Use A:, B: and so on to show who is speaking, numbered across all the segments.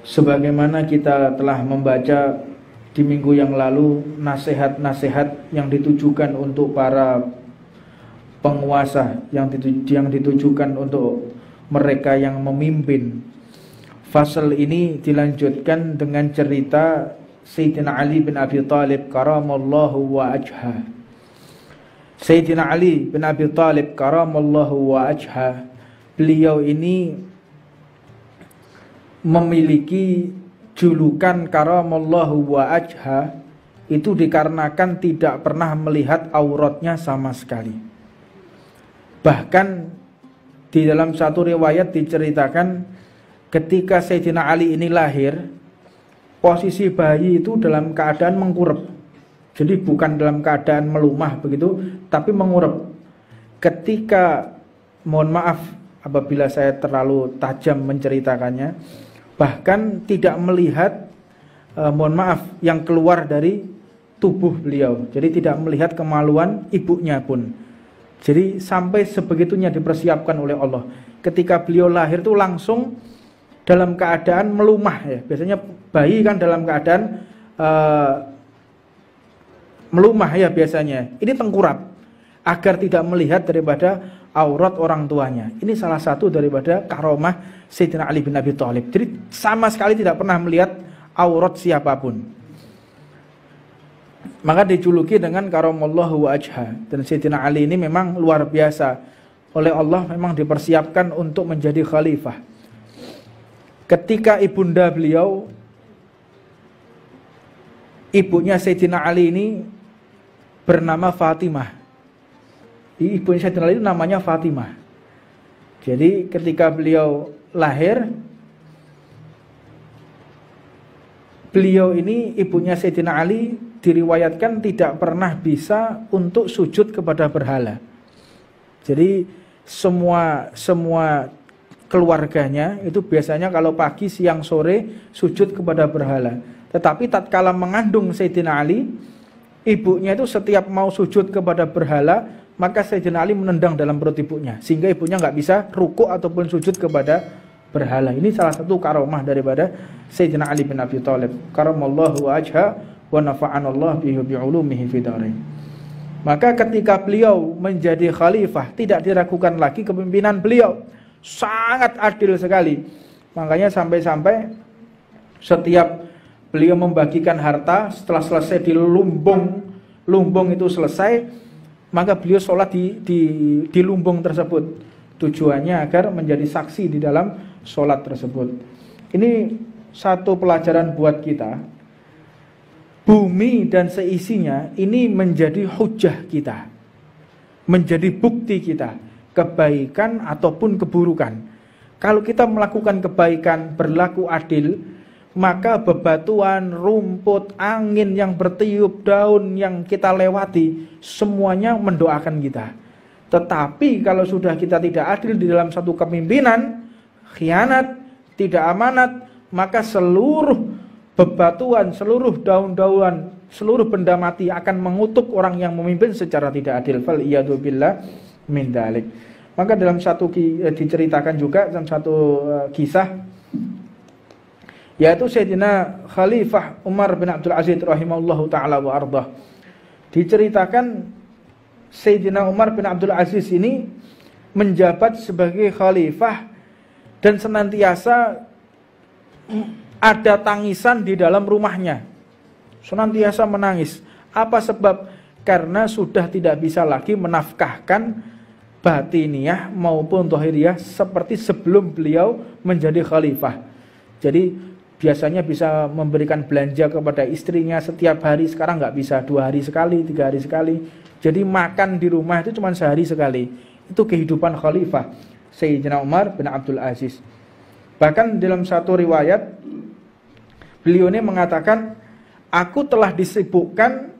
A: Sebagaimana kita telah membaca di minggu yang lalu nasihat-nasihat yang ditujukan untuk para penguasa, yang ditujukan untuk mereka yang memimpin. Fasal ini dilanjutkan dengan cerita Sayyidina Ali bin Abi Thalib karamallahu wa ajha. Sayyidina Ali bin Abi Thalib karamallahu wa ajha, beliau ini memiliki julukan karamallahu wa ajha itu dikarenakan tidak pernah melihat auratnya sama sekali. Bahkan di dalam satu riwayat diceritakan ketika Sayyidina Ali ini lahir, posisi bayi itu dalam keadaan mengkurep. Jadi bukan dalam keadaan melumah begitu, tapi mengurep. Ketika, mohon maaf apabila saya terlalu tajam menceritakannya, bahkan tidak melihat mohon maaf yang keluar dari tubuh beliau. Jadi tidak melihat kemaluan ibunya pun. Jadi sampai sebegitunya dipersiapkan oleh Allah. Ketika beliau lahir itu langsung dalam keadaan melumah ya. Biasanya bayi kan dalam keadaan melumah ya biasanya. Ini tengkurap agar tidak melihat daripada aurat orang tuanya. Ini salah satu daripada karomah Sayyidina Ali bin Abi Thalib. Jadi sama sekali tidak pernah melihat aurat siapapun. Maka dijuluki dengan karamallahu wa ajha. Dan Sayyidina Ali ini memang luar biasa. Oleh Allah memang dipersiapkan untuk menjadi khalifah. Ketika ibunda beliau, ibunya Sayyidina Ali ini bernama Fatimah. Ibunya Sayyidina Ali itu namanya Fatimah. Jadi ketika beliau lahir, beliau ini ibunya Sayyidina Ali diriwayatkan tidak pernah bisa untuk sujud kepada berhala. Jadi semua keluarganya itu biasanya kalau pagi, siang, sore sujud kepada berhala. Tetapi tatkala mengandung Sayyidina Ali, ibunya itu setiap mau sujud kepada berhala, maka Sayyidina Ali menendang dalam perut ibunya, sehingga ibunya nggak bisa rukuk ataupun sujud kepada berhala. Ini salah satu karomah daripada Sayyidina Ali bin Abi Thalib. Karamallahu wajha wa nafa'anallahu bihi bi'ulumihi fid dharain. Maka ketika beliau menjadi khalifah, tidak diragukan lagi kepemimpinan beliau. Sangat adil sekali. Makanya sampai-sampai setiap beliau membagikan harta, setelah selesai di lumbung itu selesai, maka beliau sholat di lumbung tersebut. Tujuannya agar menjadi saksi di dalam sholat tersebut. Ini satu pelajaran buat kita. Bumi dan seisinya ini menjadi hujah kita, menjadi bukti kita, kebaikan ataupun keburukan. Kalau kita melakukan kebaikan, berlaku adil, maka bebatuan, rumput, angin yang bertiup, daun yang kita lewati, semuanya mendoakan kita. Tetapi kalau sudah kita tidak adil di dalam satu kepemimpinan, khianat, tidak amanat, maka seluruh bebatuan, seluruh daun-daunan, seluruh benda mati akan mengutuk orang yang memimpin secara tidak adil. Fal iyadu billah min dalik. Maka dalam satu diceritakan juga dalam satu kisah, yaitu Sayyidina Khalifah Umar bin Abdul Aziz rahimahullahu ta'ala wa ardah. Diceritakan Sayyidina Umar bin Abdul Aziz ini menjabat sebagai khalifah dan senantiasa ada tangisan di dalam rumahnya. Senantiasa menangis. Apa sebab? Karena sudah tidak bisa lagi menafkahkan batiniyah maupun zahiriyah seperti sebelum beliau menjadi khalifah. Jadi biasanya bisa memberikan belanja kepada istrinya setiap hari, sekarang nggak bisa, 2 hari sekali, 3 hari sekali. Jadi makan di rumah itu cuma sehari sekali. Itu kehidupan khalifah Sayyidina Umar bin Abdul Aziz. Bahkan dalam satu riwayat beliau ini mengatakan, aku telah disibukkan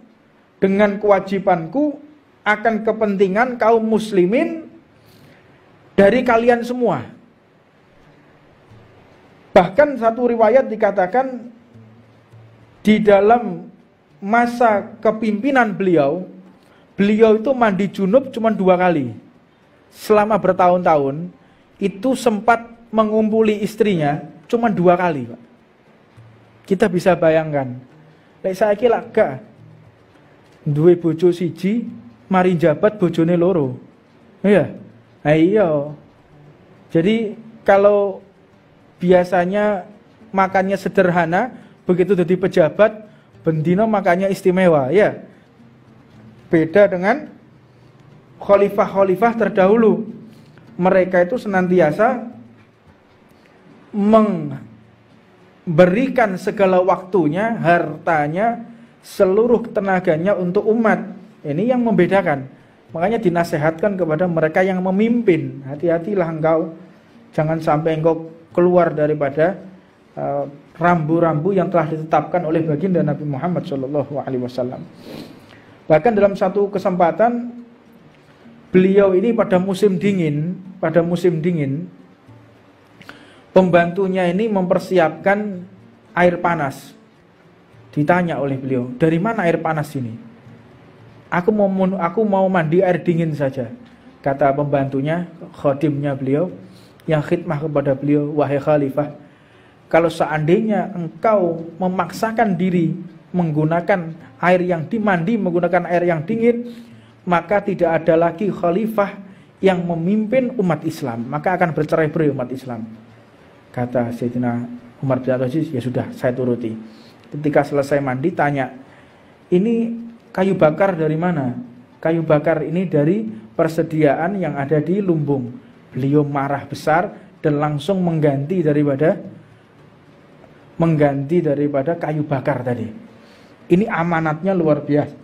A: dengan kewajibanku akan kepentingan kaum muslimin dari kalian semua. Bahkan satu riwayat dikatakan di dalam masa kepimpinan beliau itu mandi junub cuma 2 kali. Selama bertahun-tahun itu sempat mengumpuli istrinya cuma 2 kali, Pak. Kita bisa bayangkan. Lek saiki lak gak duwe bojo siji, mari jabat bojone loro. Iya. Nah, iya. Jadi kalau biasanya makannya sederhana, begitu jadi pejabat, bendino makannya istimewa, ya. Beda dengan khalifah-khalifah terdahulu. Mereka itu senantiasa memberikan segala waktunya, hartanya, seluruh tenaganya untuk umat. Ini yang membedakan. Makanya dinasehatkan kepada mereka yang memimpin, hati-hatilah engkau, jangan sampai engkau keluar daripada rambu-rambu yang telah ditetapkan oleh baginda Nabi Muhammad SAW. Bahkan dalam satu kesempatan beliau ini pada musim dingin, pembantunya ini mempersiapkan air panas. Ditanya oleh beliau, dari mana air panas ini? Aku mau mandi air dingin saja. Kata pembantunya, khadimnya beliau, yang khidmah kepada beliau, wahai khalifah, kalau seandainya engkau memaksakan diri menggunakan air yang dimandi, menggunakan air yang dingin, maka tidak ada lagi khalifah yang memimpin umat Islam, maka akan bercerai-berai umat Islam. Kata Sayyidina Umar bin Abdul Aziz, ya sudah, saya turuti. Ketika selesai mandi, tanya, ini kayu bakar dari mana? Kayu bakar ini dari persediaan yang ada di lumbung. Beliau marah besar dan langsung mengganti daripada kayu bakar tadi. Ini amanatnya luar biasa.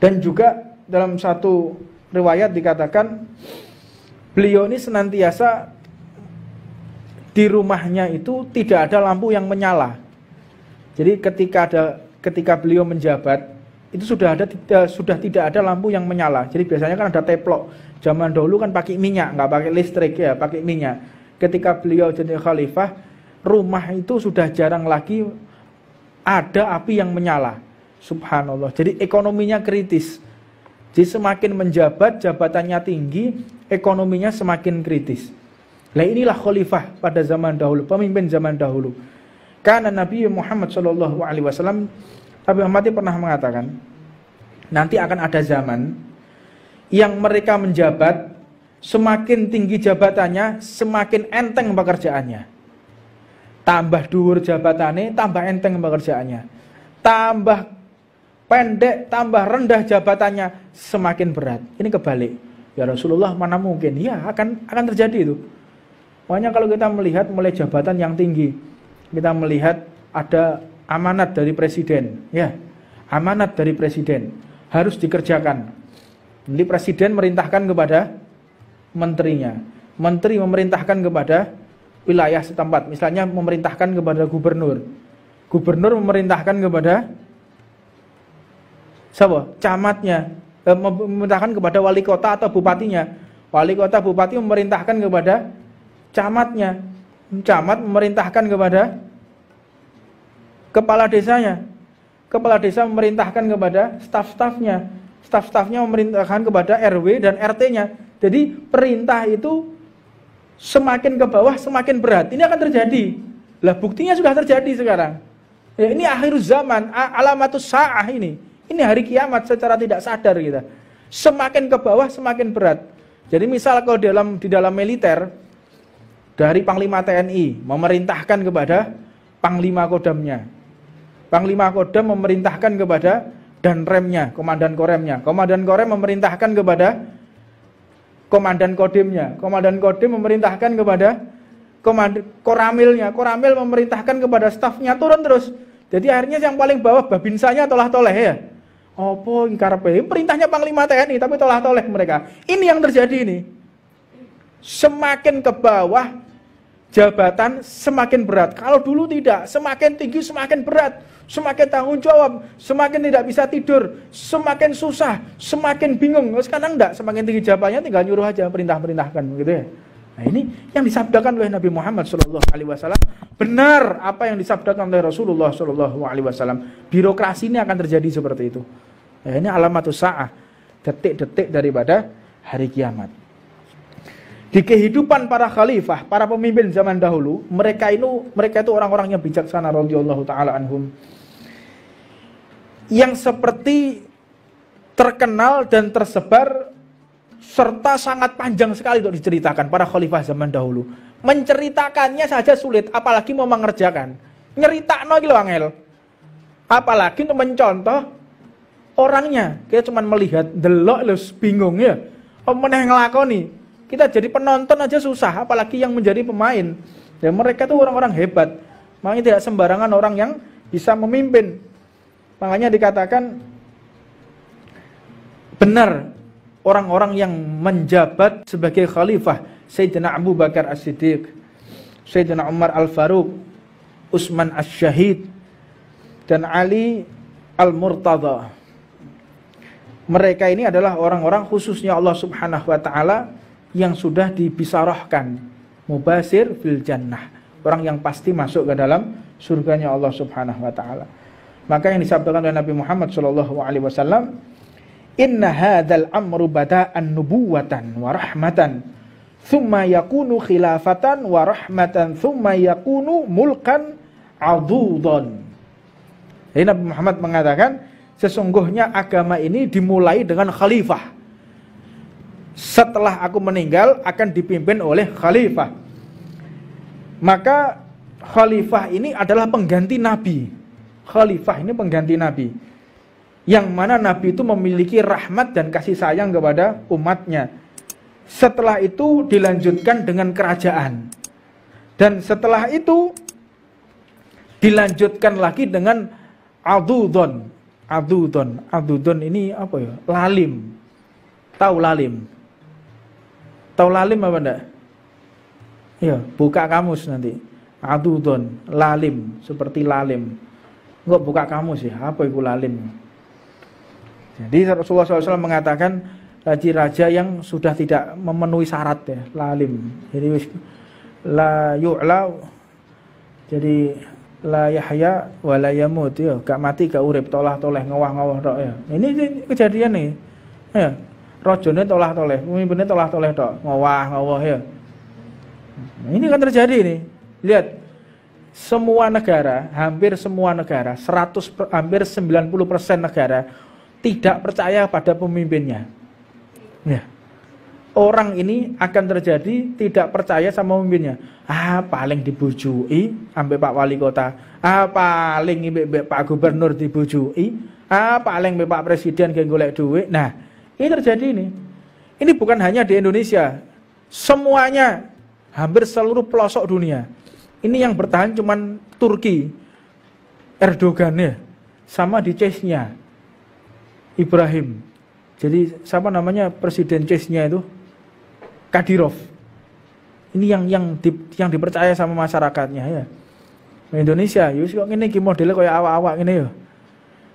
A: Dan juga dalam satu riwayat dikatakan beliau ini senantiasa di rumahnya itu tidak ada lampu yang menyala. Jadi ketika beliau menjabat itu sudah tidak ada lampu yang menyala. Jadi biasanya kan ada teplok. Zaman dahulu kan pakai minyak, nggak pakai listrik ya, pakai minyak. Ketika beliau jadi khalifah, rumah itu sudah jarang lagi ada api yang menyala. Subhanallah. Jadi ekonominya kritis. Jadi semakin menjabat, jabatannya tinggi, ekonominya semakin kritis. Nah inilah khalifah pada zaman dahulu, pemimpin zaman dahulu. Karena Nabi Muhammad SAW, Nabi Muhammad pernah mengatakan, nanti akan ada zaman yang mereka menjabat, semakin tinggi jabatannya, semakin enteng pekerjaannya. Tambah dhuwur jabatannya, tambah enteng pekerjaannya. Tambah pendek, tambah rendah jabatannya, semakin berat. Ini kebalik. Ya Rasulullah, mana mungkin? Ya akan terjadi itu. Makanya kalau kita melihat mulai jabatan yang tinggi, kita melihat ada amanat dari presiden, ya, amanat dari presiden harus dikerjakan. Jadi presiden merintahkan kepada menterinya, menteri memerintahkan kepada wilayah setempat, misalnya memerintahkan kepada gubernur, gubernur memerintahkan kepada siapa? Camatnya, memerintahkan kepada wali kota atau bupatinya, wali kota bupati memerintahkan kepada camatnya, camat memerintahkan kepada kepala desanya, kepala desa memerintahkan kepada staf-stafnya, staf-stafnya memerintahkan kepada RW dan RT-nya. Jadi perintah itu semakin ke bawah semakin berat. Ini akan terjadi. Lah buktinya sudah terjadi sekarang. Ya, ini akhir zaman, alamatus sa'ah ini. Ini hari kiamat secara tidak sadar kita. Semakin ke bawah semakin berat. Jadi misal kalau di dalam militer, dari Panglima TNI memerintahkan kepada Panglima Kodamnya. Panglima Kodam memerintahkan kepada Danremnya, Komandan Koremnya. Komandan Korem memerintahkan kepada Komandan Kodimnya. Komandan Kodim memerintahkan kepada Koramilnya. Koramil memerintahkan kepada stafnya, turun terus. Jadi akhirnya yang paling bawah babinsanya tolah-toleh ya. Opo ingkarepe? Perintahnya Panglima TNI tapi tolah-toleh mereka. Ini yang terjadi ini. Semakin ke bawah jabatan semakin berat. Kalau dulu tidak, semakin tinggi semakin berat, semakin tanggung jawab, semakin tidak bisa tidur, semakin susah, semakin bingung. Sekarang enggak, semakin tinggi jabatannya tinggal nyuruh aja, perintah-perintahkan gitu ya. Nah ini yang disabdakan oleh Nabi Muhammad SAW. Benar apa yang disabdakan oleh Rasulullah SAW. Birokrasi ini akan terjadi seperti itu. Nah, ini alamatus sa'ah, detik-detik daripada hari kiamat. Di kehidupan para khalifah, para pemimpin zaman dahulu, mereka itu orang-orang yang bijaksana radhiyallahu taala anhum. Yang seperti terkenal dan tersebar serta sangat panjang sekali untuk diceritakan para khalifah zaman dahulu. Menceritakannya saja sulit, apalagi mau mengerjakan. Nyeritakno iki lho angel. Apalagi untuk mencontoh orangnya. Kita cuma melihat, delok lho bingung ya. Apa meneh nglakoni? Kita jadi penonton aja susah, apalagi yang menjadi pemain. Ya, mereka tuh orang-orang hebat. Makanya tidak sembarangan orang yang bisa memimpin. Makanya dikatakan benar orang-orang yang menjabat sebagai khalifah, Sayyidina Abu Bakar As-Siddiq, Sayyidina Umar Al-Faruq, Utsman Asy-Syahid, dan Ali Al-Murtada. Mereka ini adalah orang-orang khususnya Allah Subhanahu wa taala yang sudah dibisarahkan mubasir fil jannah, orang yang pasti masuk ke dalam surganya Allah Subhanahu wa taala. Maka yang disabdakan oleh Nabi Muhammad sallallahu alaihi wasallam, inna hadzal amru bada'an nubuwatan wa rahmatan thumma yakunu khilafatan wa rahmatan thumma yakunu mulkan adudan. Jadi Nabi Muhammad mengatakan sesungguhnya agama ini dimulai dengan khalifah. Setelah aku meninggal akan dipimpin oleh khalifah. Maka khalifah ini adalah pengganti nabi. Khalifah ini pengganti nabi, yang mana nabi itu memiliki rahmat dan kasih sayang kepada umatnya. Setelah itu dilanjutkan dengan kerajaan, dan setelah itu dilanjutkan lagi dengan adudon. Adudon ini apa ya? Lalim. Tahu lalim? Tahu lalim apa enggak? Ya, buka kamus nanti. Adudon, lalim, seperti lalim. Enggak buka kamus ya, apa itu lalim? Jadi Rasulullah SAW mengatakan raja-raja yang sudah tidak memenuhi syarat ya, lalim. Jadi la yu'la, jadi la yahya wa la yamut ya, gak mati gak urip, tolah-toleh ngawah-ngawah tok ya. Ini kejadian nih. Ya. Rajane tolah-toleh, pemimpinnya tolah-toleh tok, ngawah-ngawah ya. Ini kan terjadi nih. Lihat, semua negara, hampir semua negara, hampir 90% negara tidak percaya pada pemimpinnya. Ya. Orang ini akan terjadi tidak percaya sama pemimpinnya. Paling dibujui sampai Pak Wali Kota. Paling Pak Gubernur dibujui. Paling Pak Presiden yang golek duit. Nah, ini terjadi ini. Ini bukan hanya di Indonesia. Semuanya, hampir seluruh pelosok dunia. Ini yang bertahan cuman Turki, Erdogan ya, sama di Chechnya, Ibrahim. Jadi siapa namanya presiden Chechnya itu? Kadyrov. Ini yang dipercaya sama masyarakatnya ya. Di Indonesia, yus kok ngene iki modele kaya awak-awak ngene ya.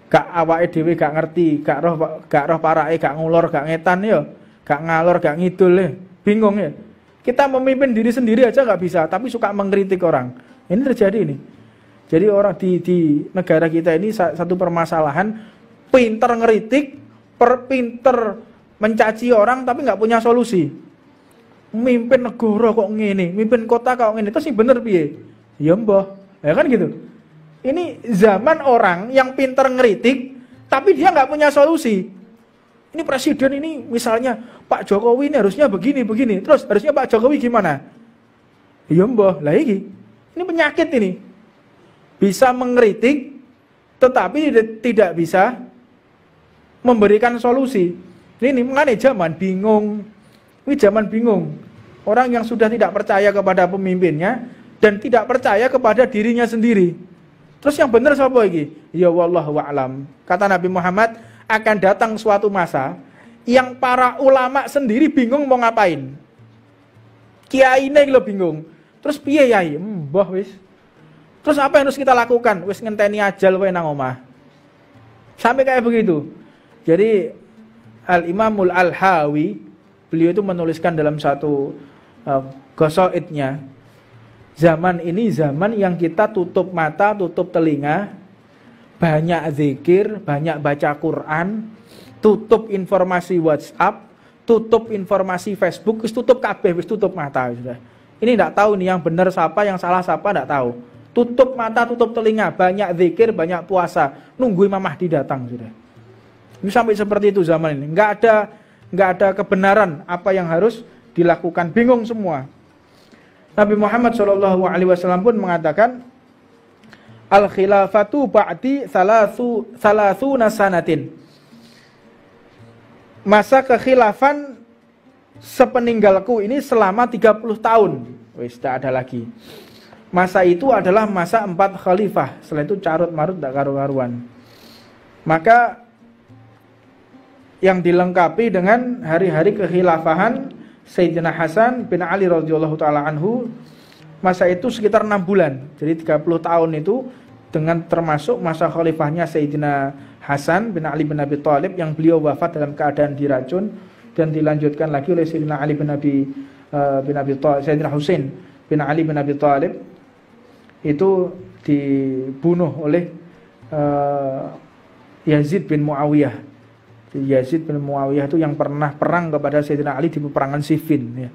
A: Gak awake dhewe gak ngerti, gak roh parake, gak ngulur, gak ngetan ya, gak ngalor, gak ngidul ya. Bingung ya. Kita memimpin diri sendiri aja gak bisa, tapi suka mengkritik orang. Ini terjadi ini. Jadi orang di negara kita ini satu permasalahan, pinter ngeritik, pinter mencaci orang tapi gak punya solusi. Mimpin negara kok ngene, mimpin kota kok ngene, terus sing bener piye? Ya mbah. Ya kan gitu. Ini zaman orang yang pinter ngeritik tapi dia nggak punya solusi. Ini presiden ini misalnya Pak Jokowi ini harusnya begini, terus harusnya Pak Jokowi gimana? Ya mbah, lah ini penyakit ini. Bisa mengkritik tetapi tidak bisa memberikan solusi. Ini mengenai zaman bingung. Ini zaman bingung. Orang yang sudah tidak percaya kepada pemimpinnya dan tidak percaya kepada dirinya sendiri. Terus yang benar siapa lagi? Ya wallahu a'lam. Kata Nabi Muhammad, akan datang suatu masa yang para ulama sendiri bingung mau ngapain. Kiai ini lo bingung. Terus piye yai? Mbah wis. Terus apa yang harus kita lakukan? Wis ngenteni ajal wae nang omah. Sampai kayak begitu. Jadi Al-Imamul Al-Hawi, beliau itu menuliskan dalam satu gosoidnya, zaman ini zaman yang kita tutup mata, tutup telinga, banyak zikir, banyak baca Quran, tutup informasi WhatsApp, tutup informasi Facebook, wis tutup kabeh, wis tutup mata sudah. Ini tidak tahu nih yang benar siapa, yang salah siapa, tidak tahu. Tutup mata, tutup telinga, banyak zikir, banyak puasa, nunggu Imam Mahdi datang sudah. Ini sampai seperti itu zaman ini. Nggak ada kebenaran apa yang harus dilakukan, bingung semua. Nabi Muhammad SAW pun mengatakan, al khilafatu ba'di salasuna sanatin. Masa kekhilafan sepeninggalku ini selama 30 tahun. Wis tidak ada lagi. Masa itu adalah masa 4 khalifah. Setelah itu carut marut tidak karu-karuan. Maka yang dilengkapi dengan hari-hari kekhilafahan Sayyidina Hasan bin Ali radhiyallahu taala anhu, masa itu sekitar 6 bulan. Jadi 30 tahun itu dengan termasuk masa khalifahnya Sayyidina Hasan bin Ali bin Abi Thalib yang beliau wafat dalam keadaan diracun, dan dilanjutkan lagi oleh Sayyidina Ali bin Abi Thalib, Sayyidina Husain bin Ali bin Abi Thalib itu dibunuh oleh Yazid bin Muawiyah. Yazid bin Muawiyah itu yang pernah perang kepada Sayyidina Ali di peperangan Siffin ya.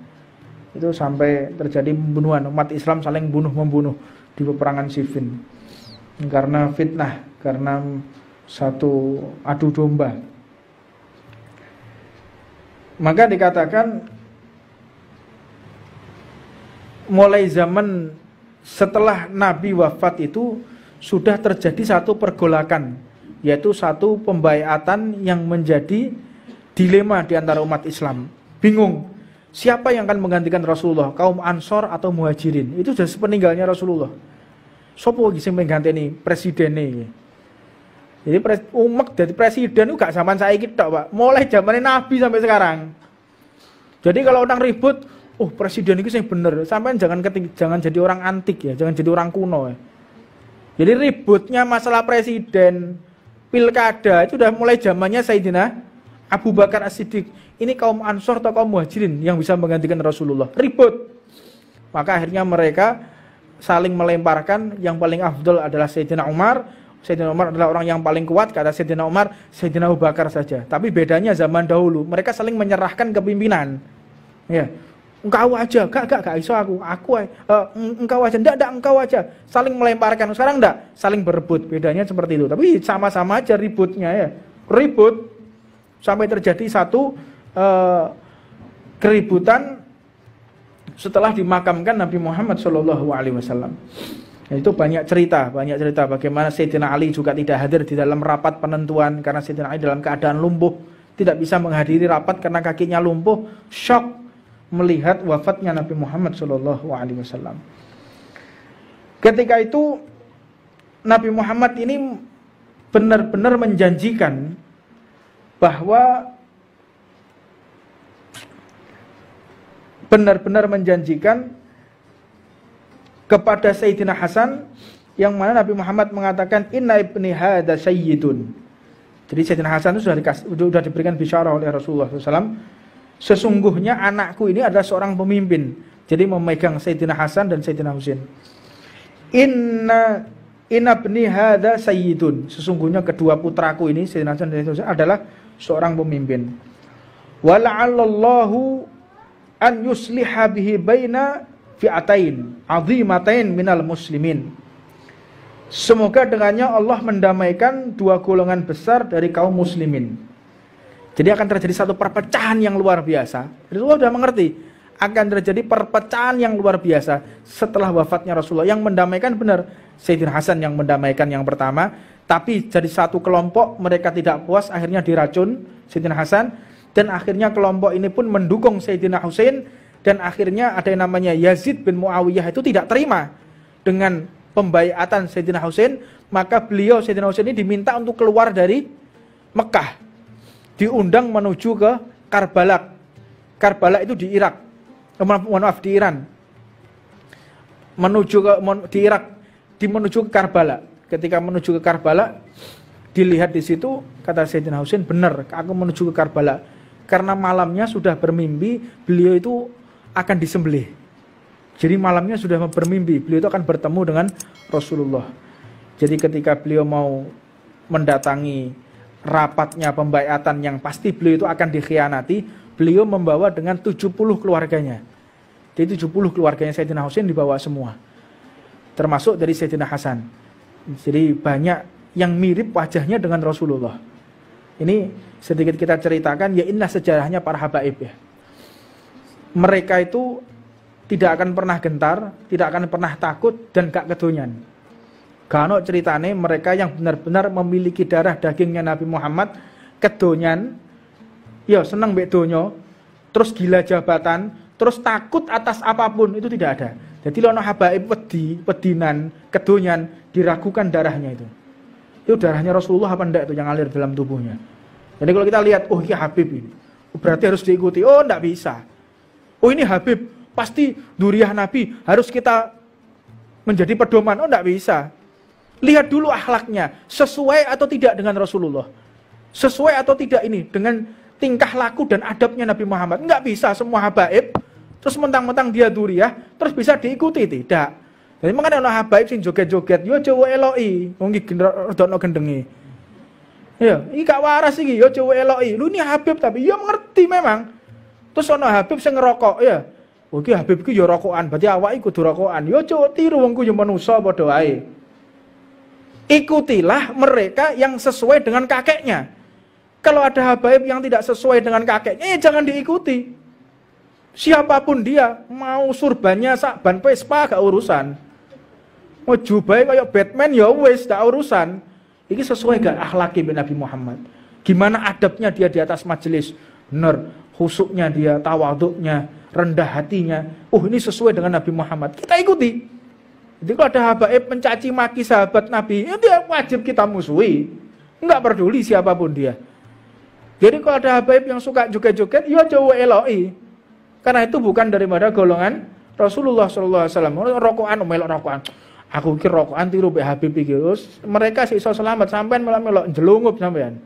A: Itu sampai terjadi pembunuhan, umat Islam saling bunuh-membunuh di peperangan Siffin karena fitnah, karena satu adu domba. Maka dikatakan mulai zaman setelah Nabi wafat itu sudah terjadi satu pergolakan, yaitu satu pembaiatan yang menjadi dilema di antara umat Islam. Bingung siapa yang akan menggantikan Rasulullah, kaum Ansor atau Muhajirin. Itu sudah sepeninggalnya Rasulullah. Sopo sing mengganteni presidennya. Jadi umek dari presiden itu gak zaman saiki tok, Pak. Mulai zamannya Nabi sampai sekarang. Jadi kalau orang ribut, oh presiden itu yang bener. Sampai jangan jadi orang antik ya, jangan jadi orang kuno ya. Jadi ributnya masalah presiden, pilkada itu udah mulai zamannya Sayyidina Abu Bakar As-Siddiq. Ini kaum Ansor atau kaum Muhajirin yang bisa menggantikan Rasulullah. Ribut. Maka akhirnya mereka saling melemparkan, yang paling afdol adalah Sayyidina Umar. Sayyidina Umar adalah orang yang paling kuat, kata Sayyidina Umar, Sayyidina Abu Bakar saja. Tapi bedanya zaman dahulu, mereka saling menyerahkan kepimpinan. Ya, engkau aja, gak iso aku engkau aja, enggak engkau aja. Saling melemparkan. Sekarang enggak, saling berebut. Bedanya seperti itu. Tapi sama-sama aja ributnya ya. Ribut sampai terjadi satu keributan setelah dimakamkan Nabi Muhammad SAW. Itu banyak cerita bagaimana Sayyidina Ali juga tidak hadir di dalam rapat penentuan karena Sayyidina Ali dalam keadaan lumpuh, tidak bisa menghadiri rapat karena kakinya lumpuh, syok melihat wafatnya Nabi Muhammad SAW. Ketika itu Nabi Muhammad ini benar-benar menjanjikan kepada Sayyidina Hasan, yang mana Nabi Muhammad mengatakan inna ibni hadza sayyidun. Jadi Sayyidina Hasan itu sudah diberikan bisyarah oleh Rasulullah SAW. Sesungguhnya anakku ini adalah seorang pemimpin. Jadi memegang Sayyidina Hasan dan Sayyidina Husain. Inna ibni hadza sayyidun. Sesungguhnya kedua putraku ini Sayyidina Hasan dan Sayyidina Husain adalah seorang pemimpin. Wa la'allallahu an yusliha bihi baina fi'atain azimatain minal muslimin. Semoga dengannya Allah mendamaikan dua golongan besar dari kaum muslimin. Jadi akan terjadi satu perpecahan yang luar biasa. Rasulullah sudah mengerti akan terjadi perpecahan yang luar biasa setelah wafatnya Rasulullah. Yang mendamaikan benar Sayyidina Hasan yang mendamaikan yang pertama, tapi jadi satu kelompok mereka tidak puas, akhirnya diracun Sayyidina Hasan, dan akhirnya kelompok ini pun mendukung Sayyidina Husain. Dan akhirnya ada yang namanya Yazid bin Muawiyah itu tidak terima dengan pembaiatan Sayyidina Husain, maka beliau Sayyidina Husain ini diminta untuk keluar dari Mekah, diundang menuju ke Karbala. Karbala itu di Irak, di Iran. Menuju ke Karbala. Ketika menuju ke Karbala, dilihat di situ, kata Sayyidina Husain, benar, aku menuju ke Karbala karena malamnya sudah bermimpi beliau itu akan disembelih. Jadi malamnya sudah bermimpi beliau itu akan bertemu dengan Rasulullah. Jadi ketika beliau mau mendatangi rapatnya pembaiatan yang pasti beliau itu akan dikhianati, beliau membawa dengan 70 keluarganya. Jadi 70 keluarganya Sayyidina Husain dibawa semua. Termasuk dari Sayyidina Hasan. Jadi banyak yang mirip wajahnya dengan Rasulullah. Ini sedikit kita ceritakan, ya inilah sejarahnya para habaib ya. Mereka itu tidak akan pernah gentar, tidak akan pernah takut, dan gak kedonyan. Karena ceritane mereka yang benar-benar memiliki darah dagingnya Nabi Muhammad, kedonyan, ya senang mbek donya, terus gila jabatan, terus takut atas apapun, itu tidak ada. Jadi lono habaib pedinan, kedonyan, diragukan darahnya itu. Itu darahnya Rasulullah apa enggak itu yang ngalir dalam tubuhnya. Jadi kalau kita lihat, oh ini Habib ini, berarti harus diikuti. Oh enggak bisa. Oh ini Habib, pasti duriah Nabi, harus kita menjadi pedoman. Oh enggak bisa. Lihat dulu akhlaknya, sesuai atau tidak dengan Rasulullah. Sesuai atau tidak ini dengan tingkah laku dan adabnya Nabi Muhammad. Enggak bisa semua habaib, terus mentang-mentang dia duriah, terus bisa diikuti, tidak. Jadi makanya ana habaib sing joget-joget, yo cowo eloki, wong iki rodokno gendenge. Ya, iki gak waras iki, yo cowo eloki. Lu ini Habib tapi yo ngerti memang. Terus ana Habib sing ngerokok, ya. Oh iki Habib iki yo rokokan, berarti awake kudu rokokan. Yo cowo tiru wong ku yo manusa padha wae. Ikutilah mereka yang sesuai dengan kakeknya. Kalau ada habaib yang tidak sesuai dengan kakeknya, jangan diikuti. Siapapun dia, mau surbannya sakban Vespa gak urusan. Mau jubai kayak Batman ya wis gak urusan. Ini sesuai gak akhlaki Nabi Muhammad. Gimana adabnya dia di atas majelis? Benar, khusuknya dia, tawaduknya, rendah hatinya. Ini sesuai dengan Nabi Muhammad. Kita ikuti. Jadi kalau ada habaib mencaci maki sahabat Nabi, itu wajib kita musuhi. Enggak peduli siapapun dia. Jadi kalau ada habaib yang suka joget-joget, ya coba eloi. Karena itu bukan daripada golongan Rasulullah SAW. Rokokan, melok rokokan. Aku kira rokokan tiru be Habib iki. Mereka sih iso selamat sampean melok-melok jelungup sampean.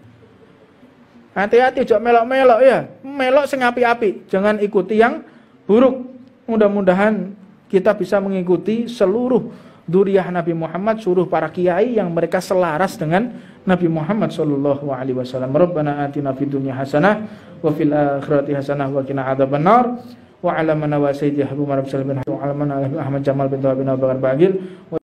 A: Hati-hati jok melok-melok ya. Melok sing api-api, jangan ikuti yang buruk. Mudah-mudahan kita bisa mengikuti seluruh duriah Nabi Muhammad, seluruh para kiai yang mereka selaras dengan Nabi Muhammad sallallahu alaihi wasallam. Rabbana atina fid dunya hasanah wa fil akhirati hasanah wa qina adzabannar. Wa 'ala man wa sayyidi Habib Umar bin Salim bin Ahmad Jamal bin Tawab bin Abu Bakar Bagil.